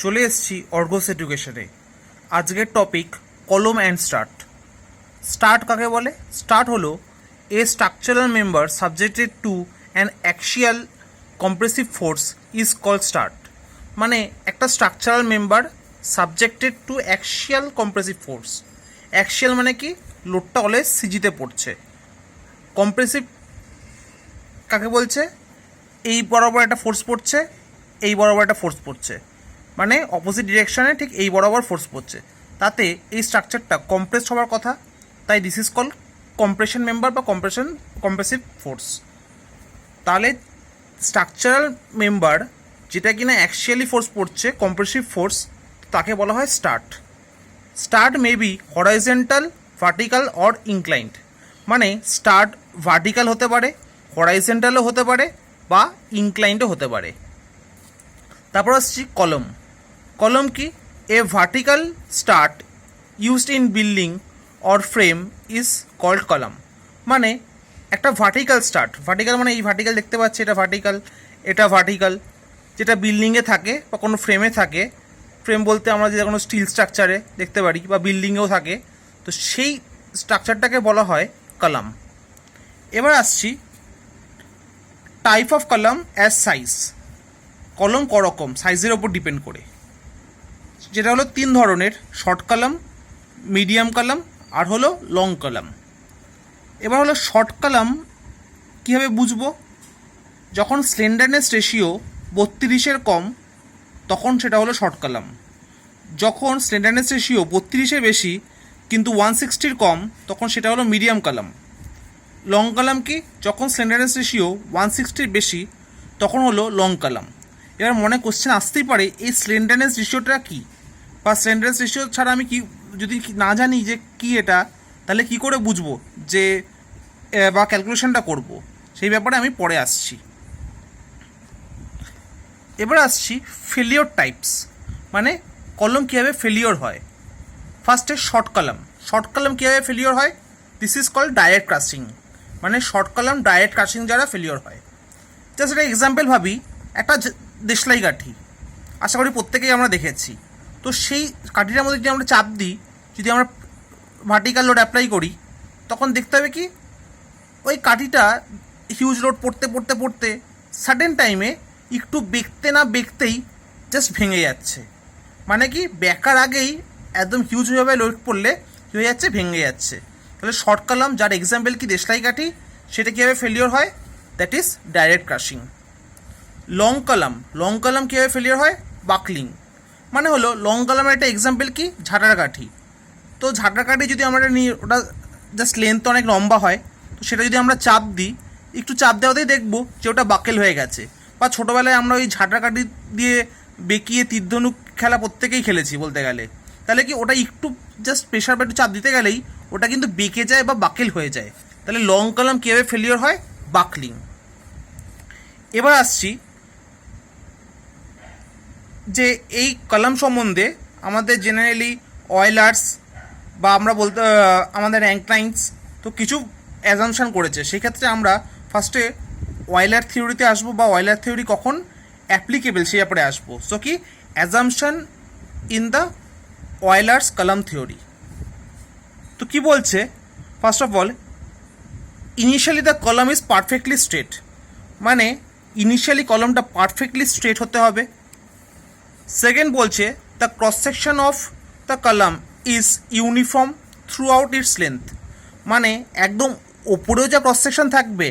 চলে এসেছি অর্গস এডুকেশনে। আজকের টপিক কলম অ্যান্ড স্টার্ট। স্টার্ট কাকে বলে? স্টার্ট হলো a structural member subjected to an axial compressive force is called strut. মানে একটা structural member subjected to axial compressive force. Axial মানে কি? লোডটা অলওয়েজ সিজিতে পড়ছে। কম্প্রেসিভ কাকে বলছে? এই বরাবর একটা ফোর্স পড়ছে, এই বরাবর একটা ফোর্স পড়ছে, মানে অপোজিট ডিরেকশনে ঠিক এই বরাবর ফোর্স পড়ছে, তাতে এই স্ট্রাকচারটা কম্প্রেস হওয়ার কথা। তাই this is call compression member বা কম্প্রেসিভ ফোর্স। তাহলে স্ট্রাকচারাল মেম্বার যেটা কিনা অ্যাক্সিয়ালি ফোর্স পড়ছে, কম্প্রেসিভ ফোর্স, তাকে বলা হয় start. Start may be horizontal, vertical or inclined. মানে স্টার্ট ভার্টিক্যাল হতে পারে, হরাইজেন্টালও হতে পারে, বা ইনক্লাইন্ডও হতে পারে। তারপর আসছি কলম। কলম কি? A vertical strut used in building or frame is called column. মানে একটা ভার্টিক্যাল স্টার্ট, ভার্টিক্যাল মানে এই ভার্টিক্যাল দেখতে পাচ্ছি, এটা ভার্টিক্যাল, এটা ভার্টিক্যাল, যেটা বিল্ডিংয়ে থাকে বা কোনো ফ্রেমে থাকে। ফ্রেম বলতে আমরা যেটা কোনো স্টিল স্ট্রাকচারে দেখতে পারি বা বিল্ডিংয়েও থাকে, তো সেই স্ট্রাকচারটাকে বলা হয় কলাম। এবার আসছি type of column as size. কলম করকম, সাইজের ওপর ডিপেন্ড করে, যেটা হলো তিন ধরনের: শর্ট কলাম, মিডিয়াম কলাম, আর হলো লং কলাম। এবার হলো শর্ট কলাম কীভাবে বুঝবো? যখন স্লেন্ডারনেস রেশিও 32-এর কম, তখন সেটা হলো শর্ট কলাম। যখন স্লেন্ডারনেস রেশিও 32-এর বেশি কিন্তু 160-র কম, তখন সেটা হলো মিডিয়াম কলাম। লং কলাম কি? যখন স্লেন্ডারনেস রেশিও 160-র বেশি, তখন হলো লং কলাম। এবার মনে কোশ্চেন আসতেই পারে, এই স্লেন্ডারনেস রেশিওটা কি, বা স্লেন্ডারনেস রেশিও ছাড়া আমি কি, যদি না জানি যে কি এটা, তাহলে কি করে বুঝবো যে বা ক্যালকুলেশনটা করব, সেই ব্যাপারে আমি পরে আসছি। এবার আসছি ফেলিওর টাইপস, মানে কলম কীভাবে ফেলিওর হয়। ফার্স্টে শর্ট কলাম। শর্ট কলাম কীভাবে ফেলিওর হয়? This is called direct crushing. মানে শর্ট কলাম ডাইরেক্ট ক্রাশিং দ্বারা ফেলিওর হয়। জাস্ট একটা এক্সাম্পল ভাবি, একটা দেশলাই কাঠি, আশা করি প্রত্যেকেই আমরা দেখেছি। তো সেই কাঠিটার মধ্যে যদি আমরা চাপ দিই, যদি আমরা ভার্টিক্যাল লোড অ্যাপ্লাই করি, তখন দেখতে হবে কি, ওই কাঠিটা হিউজ লোড পড়তে পড়তে পড়তে সাডেন টাইমে একটু বেঁকতে না বেঁকতেই জাস্ট ভেঙে যাচ্ছে। মানে কি, বেঁকার আগেই একদম হিউজভাবে লোড পড়লে কী হয়ে যাচ্ছে? ভেঙে যাচ্ছে। তাহলে শর্ট কলাম, যার এক্সাম্পল কি দেশলাই কাঠি, সেটা কীভাবে ফেলিওর হয়? That is direct crushing. Long column. Long column কীভাবে ফেলিওর হয়? বাকলিং। মানে হলো লং কলামের একটা এক্সাম্পল কি? ঝাঁটার কাঠি। তো ঝাঁটার কাঠি যদি আমরা নিই, ওটা জাস্ট লেন্থ অনেক লম্বা হয়, তো সেটা যদি আমরা চাপ দিই, একটু চাপ দেওয়াতেই দেখবো যে ওটা বাকেল হয়ে গেছে। বা ছোটোবেলায় আমরা ওই ঝাঁটার কাঠি দিয়ে বেঁকিয়ে তীরধনুক খেলা প্রত্যেকেই খেলেছি বলতে গেলে। তাহলে কি, ওটা একটু জাস্ট প্রেশার বা একটু চাপ দিতে গেলেই ওটা কিন্তু বেঁকে যায় বা বাকেল হয়ে যায়। তাহলে লং কলাম কীভাবে ফেলিওর হয়? বাকলিং। এবার আসছি যে এই কলাম সম্বন্ধে আমাদের জেনারেলি অয়েলার্স বা আমরা বলতে আমাদের অ্যাঙ্কলাইন্স তো কিছু অ্যাজামশান করেছে। সেক্ষেত্রে আমরা ফার্স্টে অয়েলার থিওরিতে আসবো, বা অয়েলার থিওরি কখন অ্যাপ্লিকেবল সেই ব্যাপারে আসবো। সো কি, assumption in the Euler's column theory. তো কি বলছে? First of all, initially the column is perfectly straight. মানে ইনিশিয়ালি কলামটা পারফেক্টলি স্ট্রেট হতে হবে। সেকেন্ড বলছে, the cross section of the column is uniform throughout its length. মানে একদম ওপরেও যা ক্রস সেকশন থাকবে,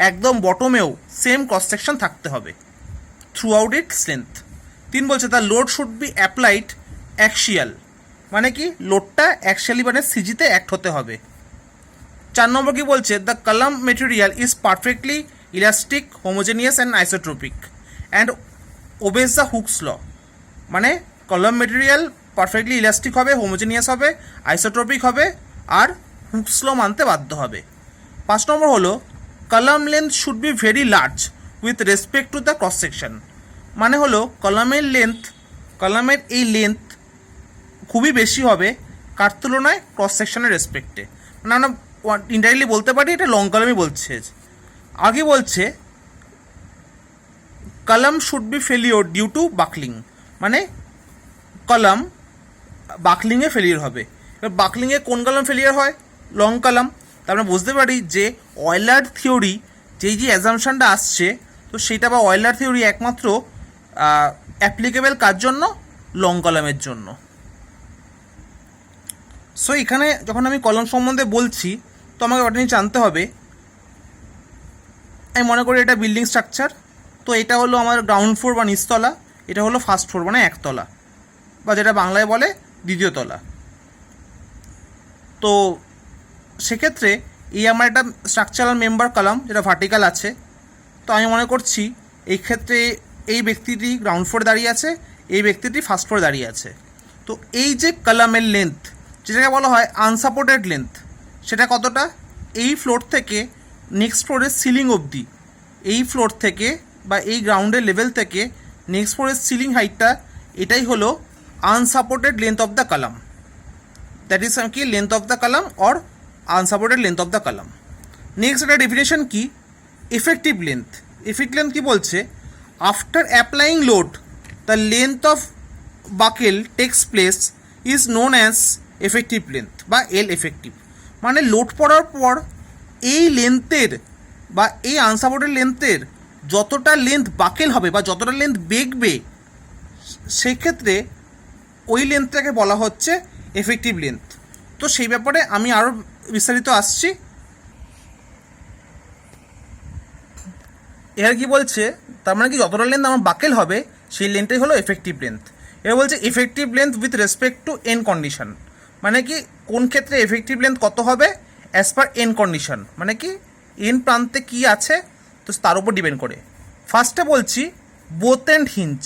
একদম বটমেও সেম ক্রস সেকশন থাকতে হবে থ্রু আউট ইটস লেন্থ। তিন বলছে, the load should be applied axial. মানে কি, লোডটা অ্যাক্সিয়ালি মানে সিজিতে অ্যাক্ট হতে হবে। চার নম্বর কি বলছে? The column material is perfectly elastic, homogeneous and isotropic and obeys the Hooke's law. মানে কলাম মেটেরিয়াল পারফেক্টলি ইলাস্টিক হবে, হোমোজেনিয়াস হবে, আইসোট্রপিক হবে, আর হুকস ল মানতে বাধ্য হবে। পাঁচ নম্বর হলো, column length should be very large with respect to the cross section. মানে হলো কলামের লেন্থ, কলামের এই লেন্থ খুবই বেশি হবে কার তুলনায়? ক্রস সেকশনের রেসপেক্টে। মানে আমরা ইনডাইরেক্টলি বলতে পারি এটা লং কলামই বলছে। আগে বলছে column should be failure due to buckling. মানে কলাম বাকলিংয়ে ফেলিয়ার হবে। এবার বাকলিংয়ে কোন কলাম ফেলিয়ার হয়? Long column. তা আমরা বুঝতে পারি যে অয়েলার থিওরি যেই যে অ্যাজামশনটা আসছে, তো সেটা বা অয়েলার থিওরি একমাত্র অ্যাপ্লিকেবল কার জন্য? লং কলামের জন্য। সো এখানে যখন আমি কলাম সম্বন্ধে বলছি, তো আমাকে ওটা নিয়ে জানতে হবে। আমি মনে করি এটা বিল্ডিং স্ট্রাকচার, তো এটা হলো আমার গ্রাউন্ড ফ্লোর বা নিচতলা, এটা হলো ফার্স্ট ফ্লোর মানে একতলা, বা যেটা বাংলায় বলে দ্বিতীয় তলা। তো সেক্ষেত্রে এই আমার একটা স্ট্রাকচারাল মেম্বার কলাম যেটা ভার্টিক্যাল আছে। তো আমি মনে করছি এই ক্ষেত্রে এই ব্যক্তিটি গ্রাউন্ড ফ্লোরে দাঁড়িয়ে আছে, এই ব্যক্তিটি ফার্স্ট ফ্লোরে দাঁড়িয়ে আছে। তো এই যে কলামের লেন্থ, যেটাকে বলা হয় আনসাপোর্টেড লেন্থ, সেটা কতটা? এই ফ্লোর থেকে নেক্সট ফ্লোরের সিলিং অবধি, এই ফ্লোর থেকে বা এই গ্রাউন্ডের লেভেল থেকে নেক্সট ফ্লোরের সিলিং হাইটটা, এটাই হলো unsupported length of the column. That is কি length of the column or unsupported length of the column. Next একটা ডেফিনেশন কি? Effective length. এফেক্টিভ লেন্থ কি বলছে? After applying load the length of buckle takes place is known as effective length বা L effective. মানে load পড়ার পর এই লেন্থের বা এই আনসাপোর্টেড লেন্থের যতটা লেন্থ বাকেল হবে বা যতটা লেন্থ বেঁকবে, সেক্ষেত্রে ওই লেন্থটাকে বলা হচ্ছে এফেক্টিভ লেন্থ। তো সেই ব্যাপারে আমি আরও বিস্তারিত আসছি। এর কি বলছে? তার মানে কি যতটা লেন্থ আমার বাকেল হবে সেই লেন্থটাই হলো এফেক্টিভ লেন্থ। এবার বলছে effective length with respect two N condition. মানে কি কোন ক্ষেত্রে এফেক্টিভ লেন্থ কত হবে? As per N condition. মানে কি এন প্রান্তে কি আছে, তো তার উপর ডিপেন্ড করে। ফার্স্টে বলছি বোথ এন্ড হিঞ্জ,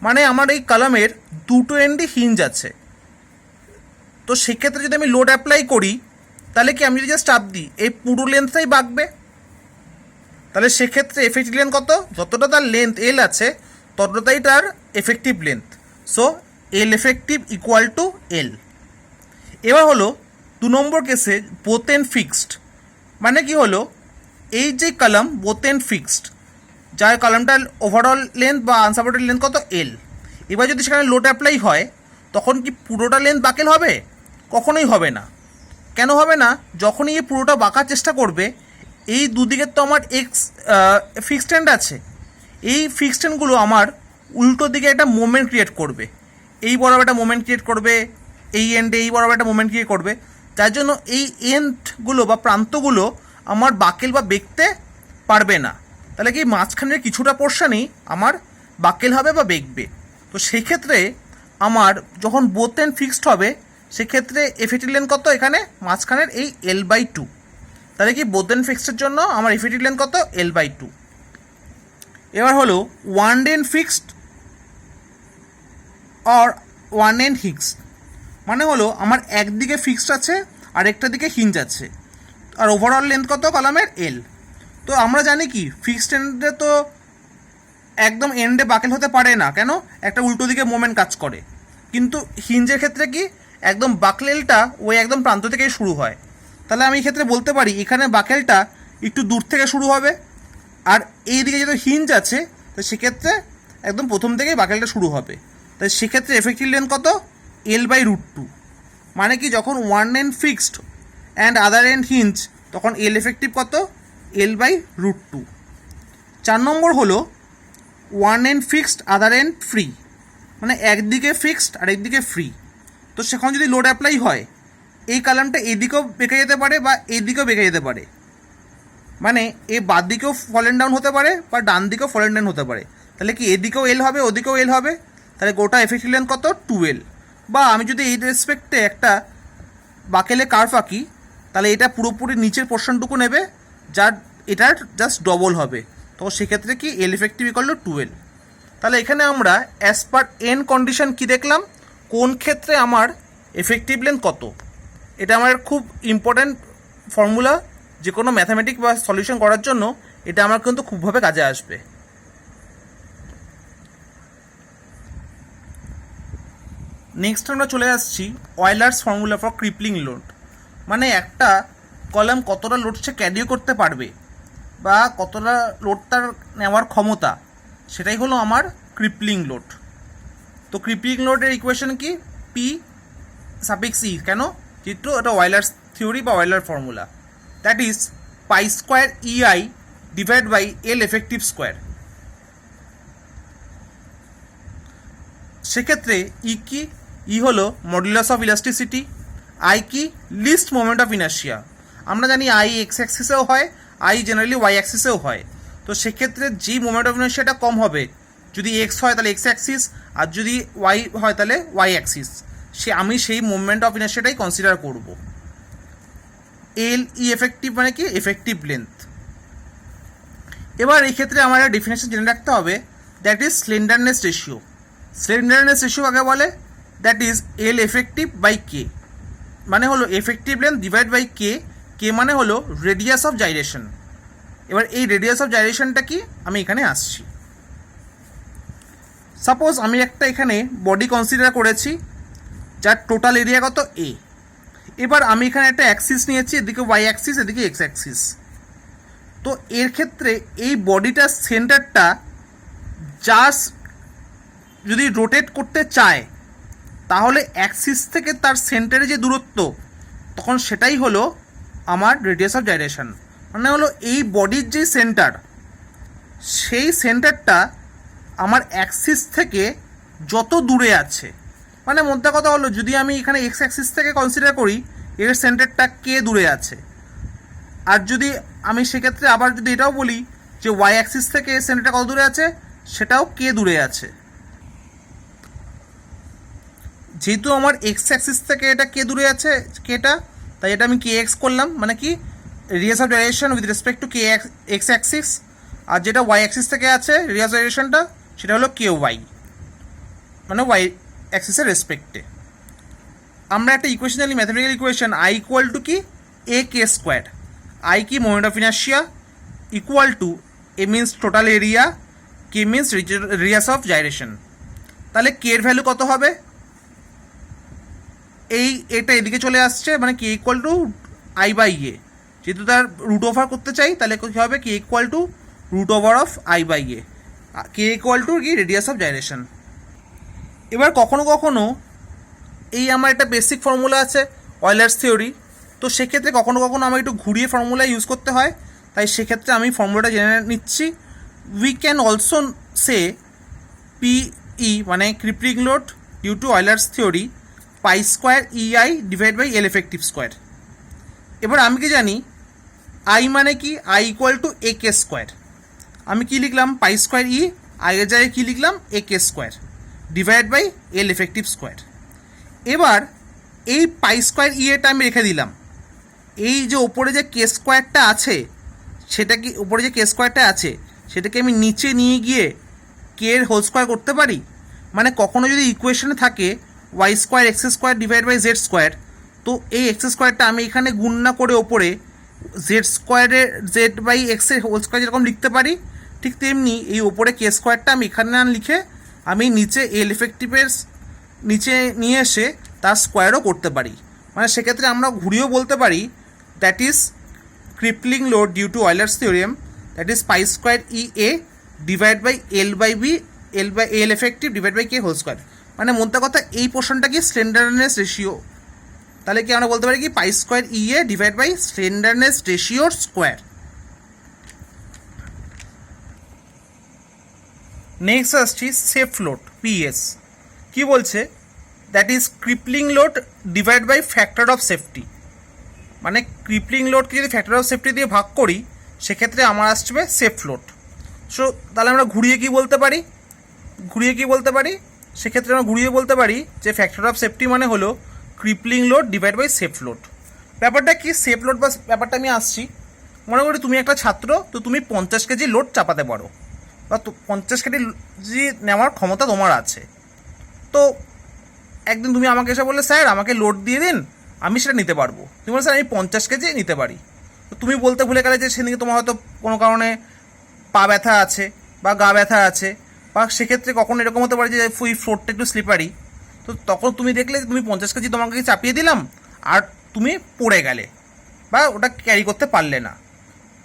মানে আমার এই কলামের দুটো এন্ডই হিঞ্জ আছে। তো সেক্ষেত্রে যদি আমি লোড অ্যাপ্লাই করি, তাহলে কি আমি যদি জাস্ট চাপ দিই এই পুরো লেন্থটাই বাঁকবে। তাহলে সেক্ষেত্রে এফেক্টিভ লেন্থ কত? যতটা তার লেন্থ এল আছে ততটাই তার effective length. So L effective equal to L. এবার হলো 2 নম্বর কেসে বোথ এন্ড ফিক্সড। মানে কি হলো এই যে কলাম বোথ এন্ড ফিক্সড, যার কলামটার ওভারঅল লেন্থ বা আনসাপোর্টেড লেন্থ কত? এল। এবার যদি সেখানে লোড অ্যাপ্লাই হয়, তখন কি পুরোটা লেন্থ বাকেল হবে? কখনোই হবে না। কেন হবে না? যখনই এই পুরোটা বাঁকার চেষ্টা করবে, এই দুদিকের তো আমার ফিক্সড এন্ড আছে, এই ফিক্সড এন্ডগুলো আমার উল্টো দিকে একটা মোমেন্ট ক্রিয়েট করবে। এই বরাবর একটা মোমেন্ট ক্রিয়েট করবে, এই এন্ডে এই বরাবর একটা মোমেন্ট ক্রিয়েট করবে, যার জন্য এই এন্ডগুলো বা প্রান্তগুলো আমার বাকেল বা বেঁকতে পারবে না। তাহলে কি মাঝখানের কিছুটা পোর্শনই আমার বাকেল হবে বা বেঁকবে। তো সেই ক্ষেত্রে আমার যখন বোথ এন্ড ফিক্সড হবে, সেক্ষেত্রে এফেক্টিভ লেন্থ কত? এখানে মাঝখানের এই L/2। তাহলে কি বোথ এন্ড ফিক্সডের জন্য আমার এফেক্টিভ লেন্থ কত? L/2। এবার হলো one end fixed or one end hinged. মানে হলো আমার একদিকে ফিক্সড আছে আর একটা দিকে হিঞ্জ আছে, আর ওভারঅল লেন্থ কত কলামের? এল। তো আমরা জানি কি ফিক্সড এন্ডে তো একদম এন্ডে বাকেল হতে পারে না, কেন? একটা উল্টো দিকে মোমেন্ট কাজ করে। কিন্তু হিঞ্জের ক্ষেত্রে কি একদম বাকেলটা ওই একদম প্রান্ত থেকেই শুরু হয়। তাহলে আমি এই ক্ষেত্রে বলতে পারি এখানে বাকেলটা একটু দূর থেকে শুরু হবে, আর এই দিকে যেহেতু হিঞ্জ আছে, তো সেক্ষেত্রে একদম প্রথম থেকেই বাকেলটা শুরু হবে। তাই সেক্ষেত্রে এফেক্টিভ লেন্থ কত? L/√2। মানে কি যখন one end fixed and other end hinge, তখন এল এফেক্টিভ কত? L/√2। 4 নম্বর হলো one end fixed other end free. মানে একদিকে ফিক্সড আর একদিকে ফ্রি। তো সেখানে যদি লোড অ্যাপ্লাই হয়, এই কলামটা এদিকেও বেঁকে যেতে পারে বা এদিকেও বেঁকে যেতে পারে। মানে এ বাদ দিকেও ফলেন ডাউন হতে পারে বা ডান দিকেও ফলেন ডাউন হতে পারে। তাহলে কি এদিকেও এল হবে, ওদিকেও এল হবে। তাহলে গোটা এফেক্টিভ লেন্থ কত? 2L। বা আমি যদি এই রেসপেক্টে একটা বাকেলে কার্ভ আঁকি, তাহলে এটা পুরোপুরি নিচের পোর্শনটুকু নেবে, যার এটার জাস্ট ডবল হবে। তো সেক্ষেত্রে কি এল এফেক্টিভ ইকুয়াল টু 2L। তাহলে এখানে আমরা অ্যাজ পার এন কন্ডিশন কি দেখলাম? কোন ক্ষেত্রে আমার এফেক্টিভ লেন্থ কত। এটা আমার খুব ইম্পর্ট্যান্ট ফর্মুলা, যে কোনো ম্যাথামেটিক বা সলিউশন করার জন্য এটা আমার কিন্তু খুবভাবে কাজে আসবে। নেক্সট আমরা চলে আসছি অয়েলার্স ফর্মুলা ফর ক্রিপলিং লোড। মানে একটা কলাম কতটা লোড সে ক্যারিও করতে পারবে বা কতটা লোড তার নেওয়ার ক্ষমতা, সেটাই হলো আমার ক্রিপলিং লোড। তো ক্রিপ্লিং লোডের ইকুয়েশন কি? পি সাফিক্স ই, কেন? যেহেতু এটা ওয়েলার থিওরি বা Euler formula, that is pi square EI divide by L effective square. সেক্ষেত্রে ই কি? ই হলো মডুলাস অফ ইলাস্টিসিটি, আই কি? Least moment of inertia. আমরা জানি আই এক্স অ্যাক্সিসেও হয়, আই জেনারেলি ওয়াই অ্যাক্সিসেও হয়। তো সেক্ষেত্রে যেই মোমেন্ট অফ ইনার্শিয়াটা কম হবে, যদি এক্স হয় তাহলে এক্স অ্যাক্সিস, আর যদি ওয়াই হয় তাহলে ওয়াই অ্যাক্সিস, আমি সেই মোমেন্ট অফ ইনার্শিয়াটাই কনসিডার করব। এল ই এফেক্টিভ মানে কি? Effective length. এবার এই ক্ষেত্রে আমার একটা ডেফিনেশন জেনে রাখতে হবে, that is slenderness ratio. Slenderness ratio কাকে বলে? That is L effective by K, মানে হলো effective length divide by K. K মানে হলো রেডিয়াস অফ জাইরেশন। এবার এই রেডিয়াস অফ জাইরেশনটা কি আমি এখানে আসছি। সাপোজ আমি একটা এখানে বডি কনসিডার করেছি যার টোটাল এরিয়া কত? এ। এবার আমি এখানে একটা অ্যাক্সিস নিয়েছি, এদিকে ওয়াই অ্যাক্সিস, এদিকে এক্স অ্যাক্সিস। তো এর ক্ষেত্রে এই বডিটার সেন্টারটা জাস্ট যদি রোটেট করতে চায় তাহলে অ্যাক্সিস থেকে তার সেন্টারে যে দূরত্ব, তখন সেটাই হলো আমার রেডিয়াস অফ জাইরেশন। মানে হলো এই বডির যে সেন্টার, সেই সেন্টারটা আমার অ্যাক্সিস থেকে যত দূরে আছে, মানে মোদ্দা কথা হলো যদি আমি এখানে এক্স অ্যাক্সিস থেকে কনসিডার করি, এর সেন্টারটা কে দূরে আছে। আর যদি আমি সেক্ষেত্রে আবার যদি এটাও বলি যে ওয়াই অ্যাক্সিস থেকে এর সেন্টারটা কত দূরে আছে, সেটাও কে দূরে আছে। যেহেতু আমার এক্স অ্যাক্সিস থেকে এটা কে দূরে আছে, কেটা, তাই এটা আমি কে এক্স করলাম, মানে কি radius of gyration with respect to K X axis. আর যেটা ওয়াই অ্যাক্সিস থেকে আছে রেডিয়াস অফ জাইরেশনটা, সেটা হলো কে ওয়াই, মানে ওয়াই অ্যাক্সিসের রেসপেক্টে। আমরা একটা ইকুয়েশন জানি, mathematical equation, I equal to কি? এ কে স্কোয়ার। আই কি? Moment of inertia, equal to a means total area, K means radius of gyration. তাহলে কে এর ভ্যালু কত হবে? এটা এদিকে চলে আসছে, মানে K equal to I by A. যেহেতু তার রুট ওভার করতে চাই, তাহলে কী হবে? K equal to root over of I by A. K equal to কি? Radius of gyration. এবার কখনো কখনো এই আমার একটা বেসিক ফর্মুলা আছে অয়েলার্স থিওরি, তো সেক্ষেত্রে কখনো কখনো আমার একটু ঘুরিয়ে ফর্মুলা ইউজ করতে হয়, তাই সেক্ষেত্রে আমি ফর্মুলাটা জেনে নিচ্ছি। We can also say PE মানে crippling load due to Euler's theory pi square EI divide by L effective square. এবার আমি কি জানি আই মানে কি? I equal to A K square. আমি কি লিখলাম? পাই স্কোয়ার ই, আই এর জায়গায় কী লিখলাম? A K square divide by L effective square. এবার এই পাই স্কোয়ার ই এটা আমি রেখে দিলাম। এই যে ওপরে যে কে স্কোয়ারটা আছে, সেটা কি ওপরে যে কে স্কোয়ারটা আছে সেটাকে আমি নিচে নিয়ে গিয়ে কে এর হোল স্কোয়ার করতে পারি। মানে কখনো যদি ইকুয়েশনে থাকে Y square X square divide by Z square, তো এই এক্স স্কোয়ারটা আমি এখানে গুণ না করে ওপরে জেড স্কোয়ারের জেড বাই এক্সের হোল স্কোয়ার যেরকম লিখতে পারি, ঠিক তেমনি এই ওপরে কে স্কোয়ারটা আমি এখানে না লিখে আমি নিচে এল এফেক্টিভের নিচে নিয়ে এসে তার স্কোয়ারও করতে পারি। মানে সেক্ষেত্রে আমরা ঘুরিয়েও বলতে পারি that is crippling load due to Euler's theorem, that is pi square E A divide by L by B, L effective divide by K whole square. মানে মোদ্দা কথা এই পোর্শনটা কি? Slenderness ratio. তাহলে কি আমরা বলতে পারি কি? Pi square E A divide by slenderness রেশিওর স্কোয়ার। নেক্সট আসছি সেফ লোড পিএস। কি বলছে? That is crippling load divide by factor of safety. মানে ক্রিপ্লিং লোডকে যদি ফ্যাক্টর অফ সেফটি দিয়ে ভাগ করি, সেক্ষেত্রে আমার আসবে সেফ লোড। সো তাহলে আমরা ঘুরিয়ে কি বলতে পারি? সেক্ষেত্রে আমরা ঘুরিয়ে বলতে পারি যে ফ্যাক্টর অফ সেফটি মানে হলো crippling load divide by safe load. ব্যাপারটা কি? সেফ লোড বা ব্যাপারটা আমি আসছি। মনে করি তুমি একটা ছাত্র, তো তুমি 50 কেজি লোড চাপাতে পারো, বা 50 কেজি নেওয়ার ক্ষমতা তোমার আছে। তো একদিন তুমি আমাকে এসে বললে, স্যার আমাকে লোড দিয়ে দিন, আমি সেটা নিতে পারবো। তুমি বলো, স্যার আমি 50 কেজি নিতে পারি। তো তুমি বলতে ভুলে গেলে যে সেদিকে তোমার হয়তো কোনো কারণে পা ব্যথা আছে বা গা ব্যথা আছে, বা সেক্ষেত্রে কখনো এরকম হতে পারে যে ওই ফ্লোরটা একটু স্লিপারি। তো তখন তুমি দেখলে তুমি 50 কেজি তোমাকে চাপিয়ে দিলাম আর তুমি পড়ে গেলে বা ওটা ক্যারি করতে পারলে না।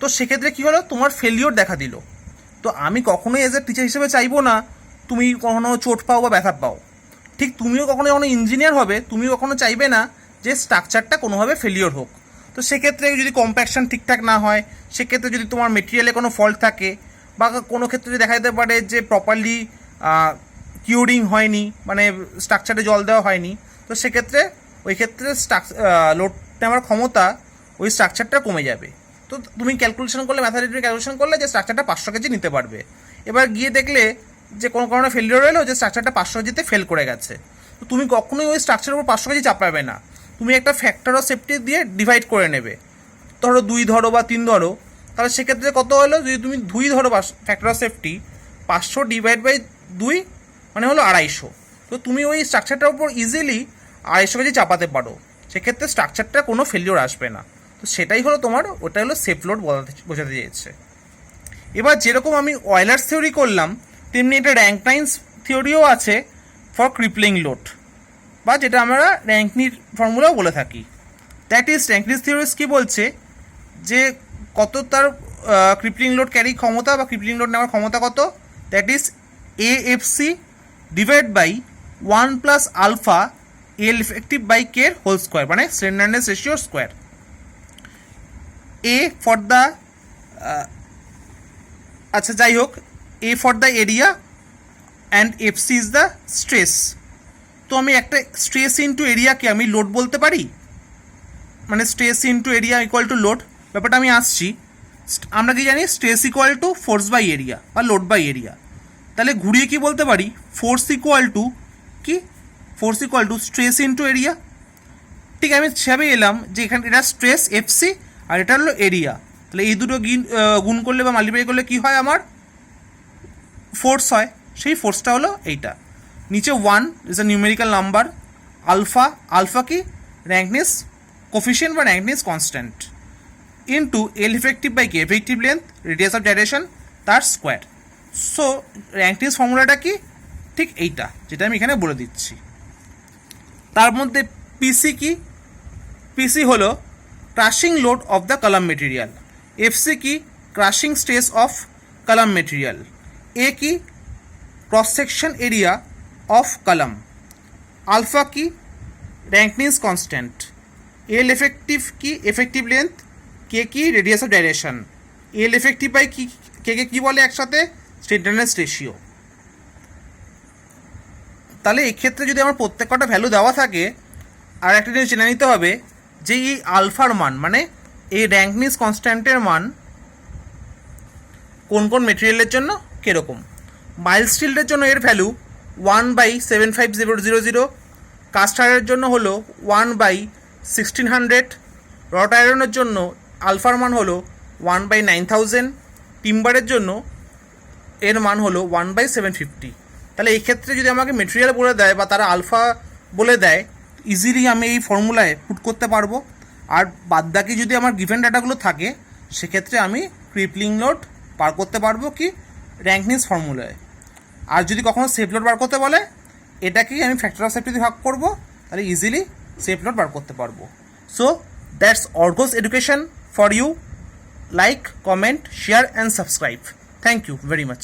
তো সেক্ষেত্রে কী হলো? তোমার ফেলিওর দেখা দিল। তো আমি কখনোই এজ এ টিচার হিসেবে চাইবো না তুমি কখনো চোট পাও বা ব্যথা পাও। ঠিক তুমিও কখনো যখন ইঞ্জিনিয়ার হবে তুমিও কখনো চাইবে না যে স্ট্রাকচারটা কোনোভাবে ফেলিওর হোক। তো সেক্ষেত্রে যদি কম্প্যাকশন ঠিকঠাক না হয়, সেক্ষেত্রে যদি তোমার মেটেরিয়ালে কোনো ফল্ট থাকে, বা কোনো ক্ষেত্রে যদি দেখা যেতে পারে যে প্রপারলি কিউরিং হয়নি, মানে স্ট্রাকচারে জল দেওয়া হয়নি, তো সেক্ষেত্রে ওই ক্ষেত্রে লোড নেওয়ার ক্ষমতা ওই স্ট্রাকচারটা কমে যাবে। তো তুমি ক্যালকুলেশন করলে, ম্যাথামেটিক্যাল ক্যালকুলেশন করলে যে স্ট্রাকচারটা 500 কেজি নিতে পারবে। এবার গিয়ে দেখলে যে কোনো কারণে ফেলিওর হলো, যে স্ট্রাকচারটা 500 কেজিতে ফেল করে গেছে, তো তুমি কখনোই ওই স্ট্রাকচারের উপর 500 কেজি চাপাবে না। তুমি একটা ফ্যাক্টর অফ সেফটি দিয়ে ডিভাইড করে নেবে। ধরো 2 ধরো বা 3 ধরো, তাহলে সেক্ষেত্রে কত হলো, যদি তুমি 2 ধরো factor of safety, 500 divide by 2 মানে হলো 250। তো তুমি ওই স্ট্রাকচারটার উপর ইজিলি 250 কেজি চাপাতে পারো, সেক্ষেত্রে স্ট্রাকচারটা কোনো ফেলিওর আসবে না। তো সেটাই হলো তোমার, ওটা হলো সেফ লোড বোঝাতে চেয়েছে। এবার যেরকম আমি অয়েলার্স থিওরি করলাম, তেমনি একটা র্যাঙ্কনাইন্স থিওরিও আছে ফর ক্রিপলিং লোড, বা যেটা আমরা র্যাঙ্কনির ফর্মুলাও বলে থাকি। দ্যাট ইজ র্যাঙ্কনিস থিওরিস কী বলছে, যে কত তার ক্রিপলিং লোড ক্যারি ক্ষমতা বা ক্রিপলিং লোড নেওয়ার ক্ষমতা কত, that is AFC divide by 1 plus alpha L effective by K whole square, মানে slenderness ratio square. A for the আচ্ছা যাই হোক, A for the area and FC is the stress. তো আমি একটা স্ট্রেস ইন্টু এরিয়াকে আমি লোড বলতে পারি, মানে stress into area equal to load. ব্যাপারটা আমি আসছি, আমরা কি জানি stress equal to force by area বা লোড বাই এরিয়া। তাহলে ঘুরিয়ে কি বলতে পারি, ফোর্স ইকুয়াল টু কি, force equal to stress into area. ঠিক আমি সেভাবেই এলাম যে এখানে এটা স্ট্রেস এফসি আর এটা হলো এরিয়া, তাহলে এই দুটো গুণ করলে বা মাল্টিপ্লাই করলে কি হয়, আমার ফোর্স হয়। সেই ফোর্সটা হলো এইটা। নিচে 1 is a numerical number, alpha কি র্যাঙ্কনেস কোফিশিয়েন্ট বা Rankine's constant, into L effective by K effective length radius of gyration তার স্কোয়ার। সো র্যাঙ্কনেস ফর্মুলাটা কি, ঠিক এইটা যেটা আমি এখানে বলে দিচ্ছি। তার মধ্যে পিসি কি, পিসি হলো crushing load of the column material, FC কি crushing stress of column material, A কি cross section area of column, alpha কি র্যাঙ্কনেস কনস্ট্যান্ট, এল এফেক্টিভ কি এফেক্টিভ লেন্থ, কে কি radius of direction, L effective by কি K কি বলে একসাথে, স্লেন্ডারনেস ratio. তাহলে এই ক্ষেত্রে যদি আমার প্রত্যেক কটা ভ্যালু দেওয়া থাকে, আর একটা জিনিস জেনে নিতে হবে যে এই আলফার মান, মানে এই র্যাঙ্কনেস কনস্ট্যান্টের মান কোন কোন মেটেরিয়ালের জন্য কীরকম। মাইল্ড স্টিলের জন্য এর ভ্যালু 1/75000, কাস্ট আয়রনের জন্য হলো 1/1600, রড আয়রনের জন্য আলফার মান হলো 1/9000, টিম্বারের জন্য এর মান হলো 1/750। তাহলে এই ক্ষেত্রে যদি আমাকে মেটেরিয়াল বলে দেয় বা তারা আলফা বলে দেয়, ইজিলি আমি এই ফর্মুলায় পুট করতে পারবো। আর বাদবাকি যদি আমার গিভেন ডাটাগুলো থাকে, সেক্ষেত্রে আমি ক্রিপলিং লোড বার করতে পারবো কি র্যাঙ্কনেস ফর্মুলায়। আর যদি কখনো সেফ লোড বার করতে বলে, এটাকেই আমি ফ্যাক্টর অফ সেফটি ভাগ করবো, তাহলে ইজিলি সেফ লোড বার করতে পারবো। So that's Orgos education for you. Like, comment, share and subscribe. Thank you very much.